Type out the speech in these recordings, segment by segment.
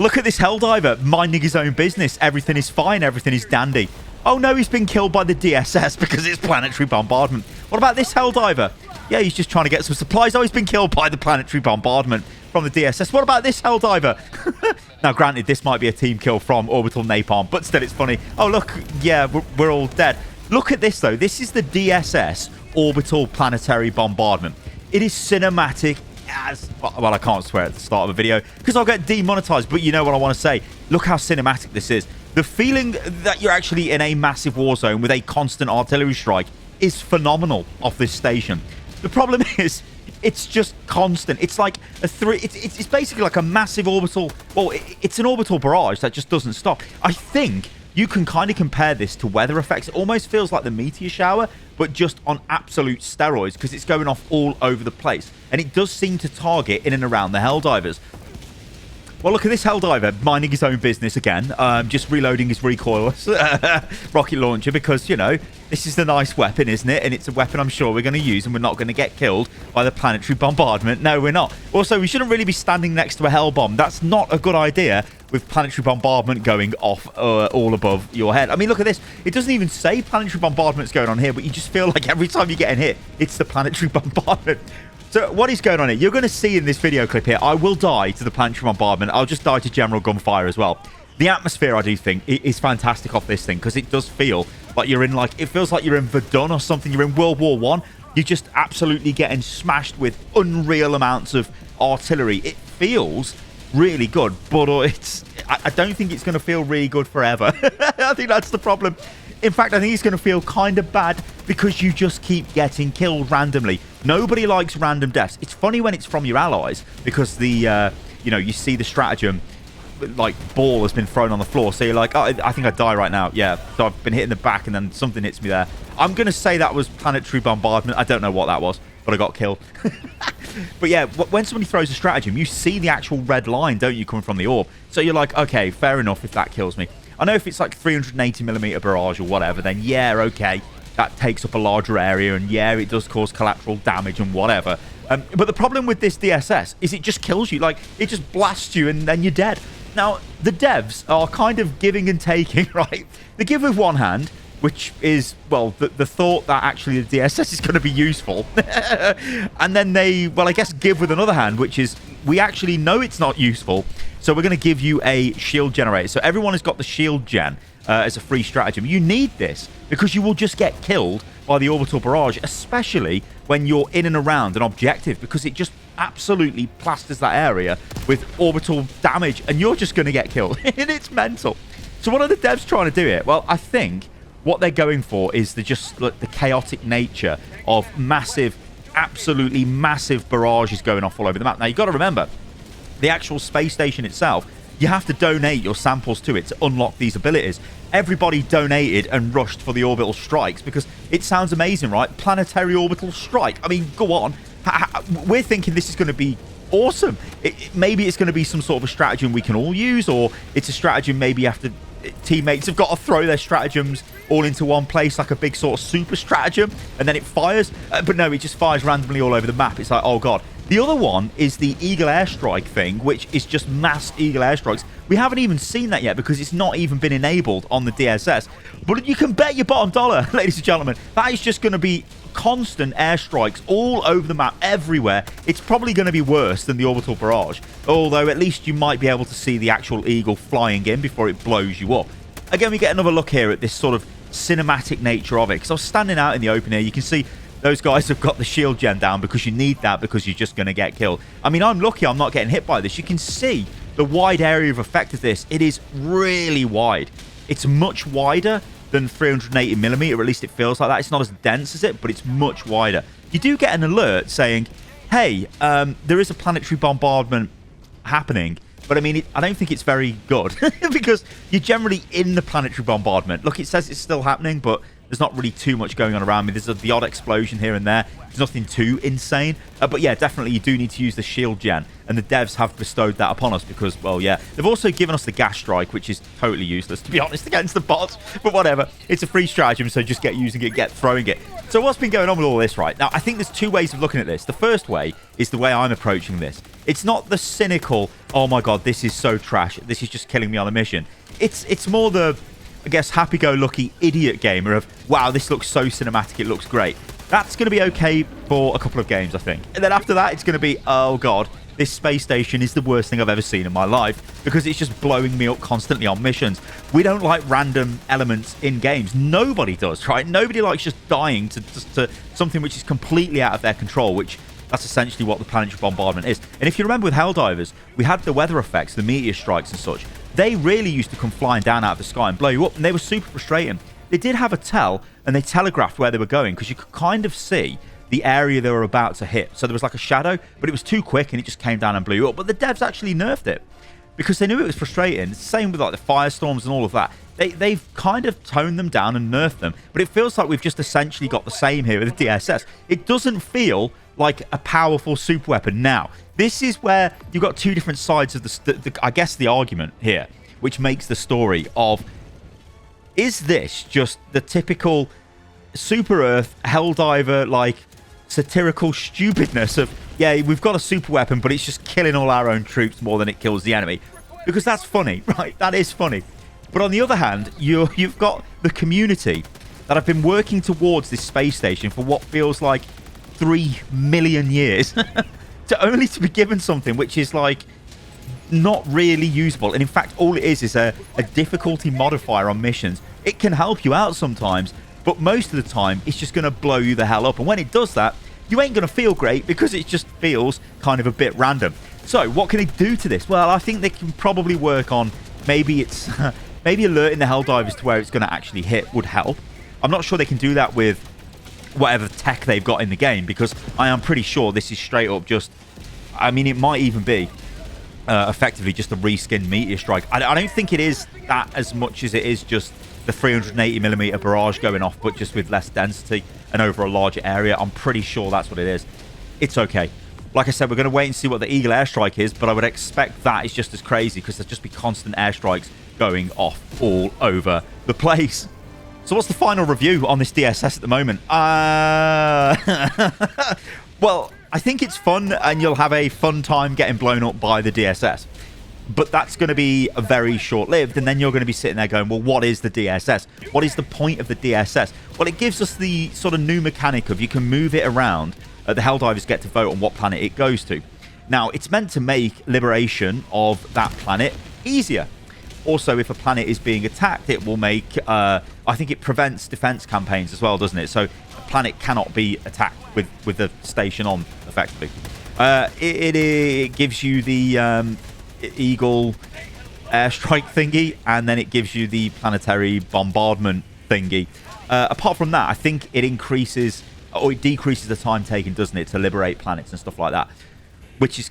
Look at this Helldiver minding his own business. Everything is fine. Everything is dandy. Oh no, he's been killed by the DSS because it's planetary bombardment. What about this Helldiver? Yeah, he's just trying to get some supplies. Oh, he's been killed by the planetary bombardment from the DSS. What about this Helldiver? Now, granted, this might be a team kill from Orbital Napalm, but still, it's funny. Oh, look. Yeah, we're all dead. Look at this, though. This is the DSS Orbital Planetary Bombardment. It is cinematic as... Well, I can't swear at the start of a video because I'll get demonetized, but you know what I want to say. Look how cinematic this is. The feeling that you're actually in a massive war zone with a constant artillery strike is phenomenal off this station. The problem is, it's just constant. It's like a it's basically like a massive orbital... Well, it's an orbital barrage that just doesn't stop. I think you can kind of compare this to weather effects. It almost feels like the meteor shower, but just on absolute steroids because it's going off all over the place. And it does seem to target in and around the Helldivers. Well, look at this Helldiver minding his own business again, just reloading his recoilless rocket launcher because, you know, this is the nice weapon, isn't it? And it's a weapon I'm sure we're going to use and we're not going to get killed by the planetary bombardment. No, we're not. Also, we shouldn't really be standing next to a hell bomb. That's not a good idea with planetary bombardment going off all above your head. I mean, look at this. It doesn't even say planetary bombardment's going on here, but you just feel like every time you get in hit, it's the planetary bombardment. So what is going on here? You're going to see in this video clip here, I will die to the planetary bombardment. I'll just die to general gunfire as well. The atmosphere, I do think, is fantastic off this thing because it does feel like you're in, like, it feels like you're in Verdun or something. You're in World War One. You're just absolutely getting smashed with unreal amounts of artillery. It feels really good, but I don't think it's going to feel really good forever. I think that's the problem. In fact, I think it's going to feel kind of bad because you just keep getting killed randomly. Nobody likes random deaths. It's funny when it's from your allies because the, you know, you see the stratagem, like, ball has been thrown on the floor. So you're like, oh, I think I'd die right now. Yeah, so I've been hit in the back and then something hits me there. I'm going to say that was planetary bombardment. I don't know what that was, but I got killed. But yeah, when somebody throws a stratagem, you see the actual red line, don't you, coming from the orb. So you're like, okay, fair enough if that kills me. I know if it's like 380mm barrage or whatever, then yeah, okay, that takes up a larger area, and yeah, it does cause collateral damage and whatever. But the problem with this DSS is it just kills you. Like, it just blasts you and then you're dead. Now, the devs are kind of giving and taking, right? They give with one hand, which is, well, the thought that actually the DSS is going to be useful. And then they, well, I guess give with another hand, which is we actually know it's not useful. So we're going to give you a shield generator. So everyone has got the shield gen as a free stratagem. You need this because you will just get killed by the orbital barrage, especially when you're in and around an objective, because it just absolutely plasters that area with orbital damage and you're just going to get killed. And it's mental. So what are the devs trying to do here? Well, I think what they're going for is the chaotic nature of massive, absolutely massive barrages going off all over the map. Now, you've got to remember, the actual space station itself, you have to donate your samples to it to unlock these abilities. Everybody donated and rushed for the orbital strikes because it sounds amazing, right? Planetary orbital strike. I mean, go on. We're thinking this is going to be awesome. Maybe it's going to be some sort of a stratagem we can all use, or it's a stratagem maybe after teammates have got to throw their stratagems all into one place, like a big sort of super stratagem, and then it fires. But no, it just fires randomly all over the map. It's like, oh god. The other one is the Eagle Airstrike thing, which is just mass Eagle Airstrikes. We haven't even seen that yet because it's not even been enabled on the DSS. But you can bet your bottom dollar, ladies and gentlemen, that is just going to be constant airstrikes all over the map, everywhere. It's probably going to be worse than the orbital barrage, although at least you might be able to see the actual Eagle flying in before it blows you up. Again, we get another look here at this sort of cinematic nature of it, because I was standing out in the open here. You can see those guys have got the shield gen down because you need that because you're just going to get killed. I mean, I'm lucky I'm not getting hit by this. You can see the wide area of effect of this. It is really wide. It's much wider than 380mm, or at least it feels like that. It's not as dense as it, but it's much wider. You do get an alert saying, hey, there is a planetary bombardment happening. But I mean, I don't think it's very good because you're generally in the planetary bombardment. Look, it says it's still happening, but there's not really too much going on around me. There's the odd explosion here and there. There's nothing too insane. But yeah, definitely you do need to use the shield gen. And the devs have bestowed that upon us because, well, yeah. They've also given us the gas strike, which is totally useless, to be honest, against the bots. But whatever. It's a free stratagem, so just get using it, get throwing it. So what's been going on with all this, right? Now, I think there's two ways of looking at this. The first way is the way I'm approaching this. It's not the cynical, oh my god, this is so trash, this is just killing me on a mission. It's more the, I guess, happy-go-lucky idiot gamer of, wow, this looks so cinematic, it looks great. That's going to be okay for a couple of games, I think. And then after that, it's going to be, oh god, this space station is the worst thing I've ever seen in my life because it's just blowing me up constantly on missions. We don't like random elements in games. Nobody does, right? Nobody likes just dying to something which is completely out of their control, which that's essentially what the planetary bombardment is. And if you remember with Helldivers, we had the weather effects, the meteor strikes and such. They really used to come flying down out of the sky and blow you up, and they were super frustrating. They did have a tell, and they telegraphed where they were going because you could kind of see the area they were about to hit. So there was like a shadow, but it was too quick and it just came down and blew you up. But the devs actually nerfed it because they knew it was frustrating. Same with like the firestorms and all of that. They've kind of toned them down and nerfed them. But it feels like we've just essentially got the same here with the DSS. It doesn't feel like a powerful super weapon. Now, this is where you've got two different sides of the I guess, the argument here, which makes the story of, is this just the typical Super Earth Helldiver, like, satirical stupidness of, yeah, we've got a super weapon, but it's just killing all our own troops more than it kills the enemy? Because that's funny, right? That is funny. But on the other hand, you've got the community that have been working towards this space station for what feels like 3 million years to be given something which is like not really usable. And in fact, all it is a difficulty modifier on missions. It can help you out sometimes, but most of the time it's just going to blow you the hell up. And when it does that, you ain't going to feel great because it just feels kind of a bit random. So what can they do to this? Well, I think they can probably work on, maybe it's maybe alerting the Helldivers to where it's going to actually hit would help. I'm not sure they can do that with whatever tech they've got in the game, because I am pretty sure this is straight up just, I mean, it might even be effectively just a reskinned meteor strike. I don't think it is that as much as it is just the 380mm barrage going off, but just with less density and over a larger area. I'm pretty sure that's what it is. It's okay. Like I said, we're going to wait and see what the Eagle airstrike is, but I would expect that is just as crazy because there'll just be constant airstrikes going off all over the place. So what's the final review on this DSS at the moment? Well, I think it's fun, and you'll have a fun time getting blown up by the DSS. But that's going to be very short-lived, and then you're going to be sitting there going, well, what is the DSS? What is the point of the DSS? Well, it gives us the sort of new mechanic of you can move it around. The Helldivers get to vote on what planet it goes to. Now, it's meant to make liberation of that planet easier. Also, if a planet is being attacked, it will make, I think it prevents defense campaigns as well, doesn't it? So a planet cannot be attacked with the station on, effectively. It gives you the Eagle airstrike thingy, and then it gives you the planetary bombardment thingy. Apart from that, I think it increases, or it decreases the time taken, doesn't it, to liberate planets and stuff like that, which is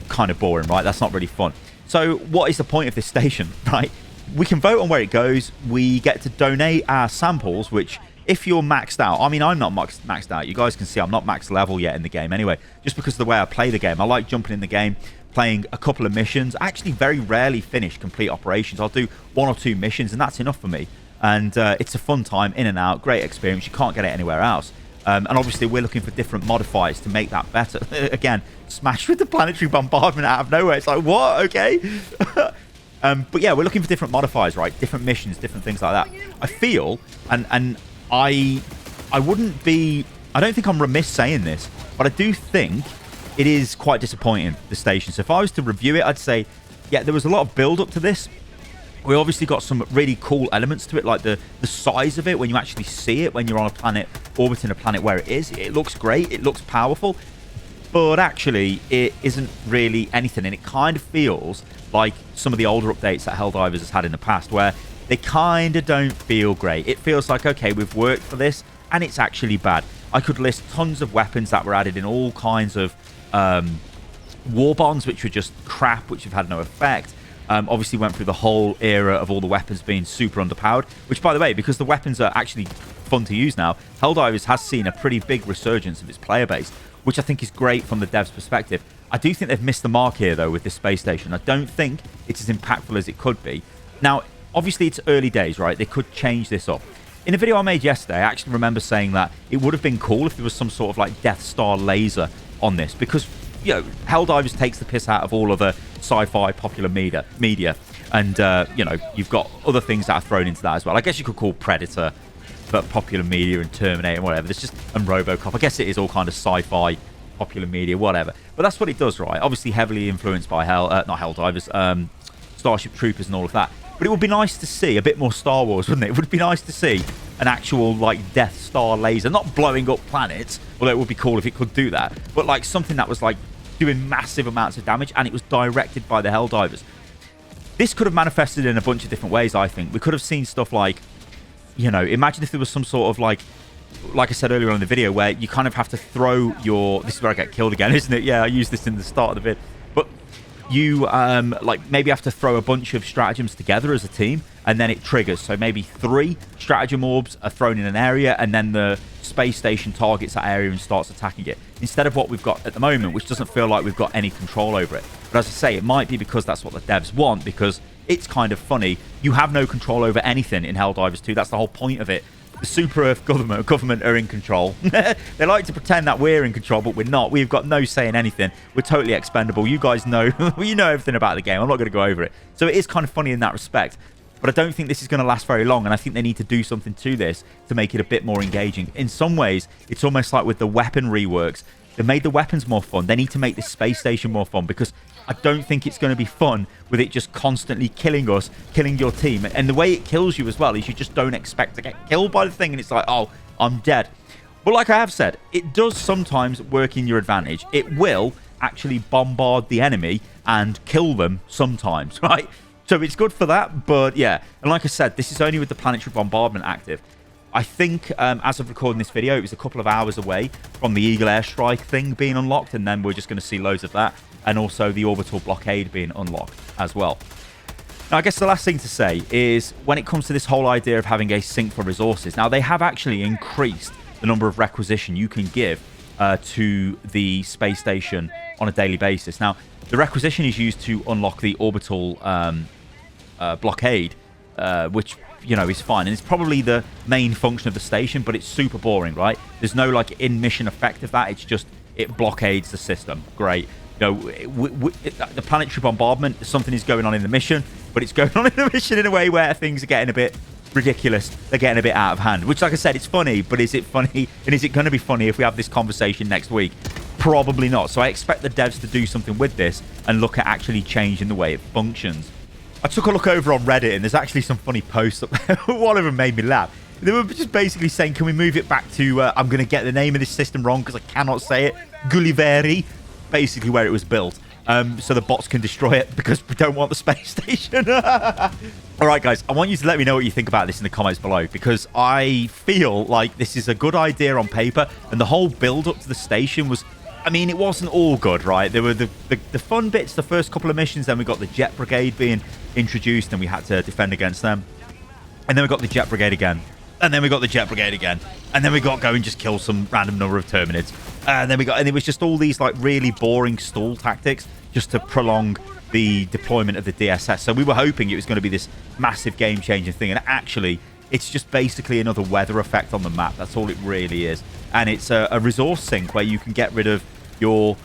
kind of boring, right? That's not really fun. So what is the point of this station, right? We can vote on where it goes. We get to donate our samples, which, if you're maxed out, I mean, I'm not maxed out. You guys can see I'm not max level yet in the game anyway, just because of the way I play the game. I like jumping in the game, playing a couple of missions. I actually very rarely finish complete operations. I'll do 1 or 2 missions, and that's enough for me. And it's a fun time, in and out, great experience. You can't get it anywhere else. And obviously, we're looking for different modifiers to make that better. Again, smash with the planetary bombardment out of nowhere. It's like, what? Okay. But yeah, we're looking for different modifiers, right? Different missions, different things like that. I feel, and I wouldn't be, I don't think I'm remiss saying this, but I do think it is quite disappointing, the station. So if I was to review it, I'd say, yeah, there was a lot of build up to this. We obviously got some really cool elements to it, like the size of it when you actually see it, when you're on a planet, orbiting a planet where it is. It looks great, it looks powerful, but actually it isn't really anything, and it kind of feels like some of the older updates that Helldivers has had in the past, where they kind of don't feel great. It feels like, okay, we've worked for this, and it's actually bad. I could list tons of weapons that were added in all kinds of war bonds, which were just crap, which have had no effect. Obviously went through the whole era of all the weapons being super underpowered, which, by the way, because the weapons are actually fun to use now, Helldivers has seen a pretty big resurgence of its player base, which I think is great from the devs' perspective. I do think they've missed the mark here, though, with this space station. I don't think it's as impactful as it could be. Now, obviously, it's early days, right? They could change this up. In a video I made yesterday, I actually remember saying that it would have been cool if there was some sort of like Death Star laser on this, because you know, Helldivers takes the piss out of all other sci-fi popular media. And, you know, you've got other things that are thrown into that as well. I guess you could call Predator but popular media and Terminator and whatever. There's just, and RoboCop. I guess it is all kind of sci-fi popular media, whatever. But that's what it does, right? Obviously heavily influenced by not Helldivers, Starship Troopers and all of that. But it would be nice to see a bit more Star Wars, wouldn't it? It would be nice to see an actual, like, Death Star laser, not blowing up planets, although it would be cool if it could do that, but, like, something that was, like, doing massive amounts of damage, and it was directed by the Helldivers. This could have manifested in a bunch of different ways, I think. We could have seen stuff like, you know, imagine if there was some sort of, like I said earlier on in the video, where you kind of have to throw your... This is where I get killed again, isn't it? Yeah, I used this in the start of the vid. But you, like, maybe have to throw a bunch of stratagems together as a team, and then it triggers. So maybe 3 stratagem orbs are thrown in an area, and then the space station targets that area and starts attacking it. Instead of what we've got at the moment, which doesn't feel like we've got any control over it. But as I say, it might be because that's what the devs want, because it's kind of funny. You have no control over anything in Helldivers 2. That's the whole point of it. The Super Earth government are in control. They like to pretend that we're in control, but we're not. We've got no say in anything. We're totally expendable. You guys know, you know everything about the game. I'm not going to go over it. So it is kind of funny in that respect. But I don't think this is going to last very long, and I think they need to do something to this to make it a bit more engaging. In some ways, it's almost like with the weapon reworks. They made the weapons more fun. They need to make this space station more fun, because I don't think it's going to be fun with it just constantly killing us, killing your team. And the way it kills you as well is you just don't expect to get killed by the thing, and it's like, oh, I'm dead. But like I have said, it does sometimes work in your advantage. It will actually bombard the enemy and kill them sometimes, right? So it's good for that, but yeah. And like I said, this is only with the Planetary bombardment active. I think, as of recording this video, it was a couple of hours away from the Eagle airstrike thing being unlocked, and then we're just going to see loads of that, and also the orbital blockade being unlocked as well. Now, I guess the last thing to say is, when it comes to this whole idea of having a sink for resources, now they have actually increased the number of requisition you can give to the space station on a daily basis. Now, the requisition is used to unlock the orbital blockade, which, you know, is fine, and it's probably the main function of the station, but it's super boring, right? There's no, like, in-mission effect of that. It's just, it blockades the system. Great. You know, the Planetary bombardment, something is going on in the mission, but it's going on in the mission in a way where things are getting a bit ridiculous. They're getting a bit out of hand, which, like I said, it's funny, but is it funny, and is it going to be funny if we have this conversation next week? Probably not. So I expect the devs to do something with this and look at actually changing the way it functions. I took a look over on Reddit, and there's actually some funny posts up there. One of them made me laugh. They were just basically saying, can we move it back to, I'm going to get the name of this system wrong because I cannot say it, Gulliveri, basically where it was built, so the bots can destroy it because we don't want the space station. All right, guys, I want you to let me know what you think about this in the comments below, because I feel like this is a good idea on paper, and the whole build up to the station was, I mean, it wasn't all good, right? There were the fun bits, the first couple of missions, then we got the Jet Brigade being introduced, and we had to defend against them. And then we got the Jet Brigade again. And then we got the Jet Brigade again. And then we got to go and just kill some random number of Terminids. And then it was just all these, like, really boring stall tactics just to prolong the deployment of the DSS. So we were hoping it was going to be this massive game-changing thing. And actually, it's just basically another weather effect on the map. That's all it really is. And it's a resource sink where you can get rid of your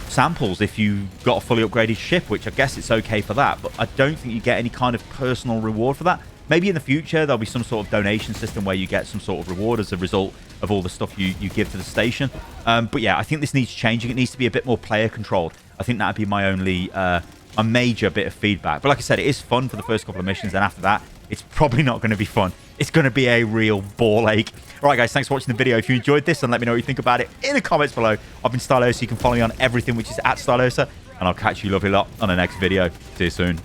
samples if you got a fully upgraded ship, which I guess it's okay for that, but I don't think you get any kind of personal reward for that. Maybe in the future there'll be some sort of donation system where you get some sort of reward as a result of all the stuff you give to the station. But yeah, I think this needs changing. It needs to be a bit more player controlled. I think that'd be my only a major bit of feedback. But like I said, it is fun for the first couple of missions, and after that it's probably not going to be fun. It's going to be a real ball ache. All right, guys, thanks for watching the video. If you enjoyed this, then let me know what you think about it in the comments below. I've been Stylosa. You can follow me on everything, which is @Stylosa, and I'll catch you lovely lot on the next video. See you soon.